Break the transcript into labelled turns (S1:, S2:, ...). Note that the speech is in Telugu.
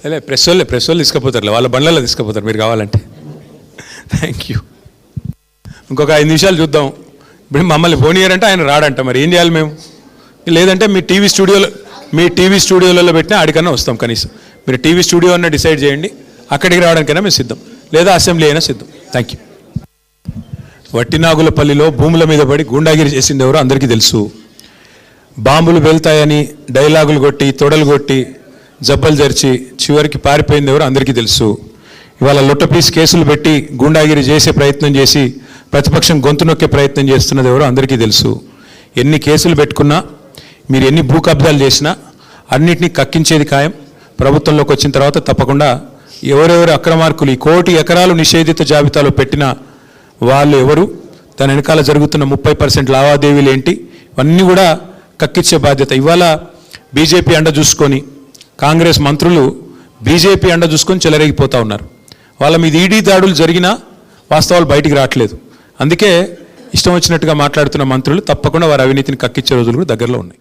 S1: ప్రెస్ వాళ్ళు తీసుకుపోతారు, వాళ్ళ బండ్లలో తీసుకుపోతారు మీరు కావాలంటే. Thank you. ఇంకొక 5 నిమిషాలు చూద్దాం. ఇప్పుడు మమ్మల్ని పోనీయారంటే ఆయన రాడంట, మరి ఏం చేయాలి మేము? లేదంటే మీ టీవీ స్టూడియోలలో పెట్టినా ఆడికన్నా వస్తాం. కనీసం మీరు టీవీ స్టూడియో అన్న డిసైడ్ చేయండి, అక్కడికి రావడానికైనా మేము సిద్ధం, లేదా అసెంబ్లీ అయినా సిద్ధం. Thank you. వట్టినాగులపల్లిలో భూముల మీద పడి గూండాగిరి చేసింది ఎవరో అందరికీ తెలుసు. బాంబులు వెళ్తాయని డైలాగులు కొట్టి, తొడలు కొట్టి, జబ్బలు జరిచి చివరికి పారిపోయింది ఎవరో అందరికీ తెలుసు. ఇవాళ లొట్టపీస్ కేసులు పెట్టి గూండాగిరి చేసే ప్రయత్నం చేసి ప్రతిపక్షం గొంతు నొక్కే ప్రయత్నం చేస్తున్నది ఎవరో అందరికీ తెలుసు. ఎన్ని కేసులు పెట్టుకున్నా, మీరు ఎన్ని భూ కబ్జాలు చేసినా అన్నింటినీ కక్కించేది ఖాయం. ప్రభుత్వంలోకి వచ్చిన తర్వాత తప్పకుండా ఎవరెవరు అక్రమార్కులు ఈ 1 కోటి ఎకరాలు నిషేధిత జాబితాలో పెట్టిన వాళ్ళు ఎవరు, దాని వెనకాల జరుగుతున్న 30% లావాదేవీలు ఏంటి, ఇవన్నీ కూడా కక్కించే బాధ్యత. ఇవాళ బీజేపీ అండ చూసుకొని కాంగ్రెస్ మంత్రులు బీజేపీ అండ చూసుకొని చెలరేగిపోతూ ఉన్నారు. వాళ్ళ మీద ఈడీ దాడులు జరిగినా వాస్తవాలు బయటికి రావట్లేదు. అందుకే ఇష్టం వచ్చినట్టుగా మాట్లాడుతున్న మంత్రులు తప్పకుండా వారి అవినీతిని కక్కించే రోజులు కూడా దగ్గరలో ఉన్నాయి.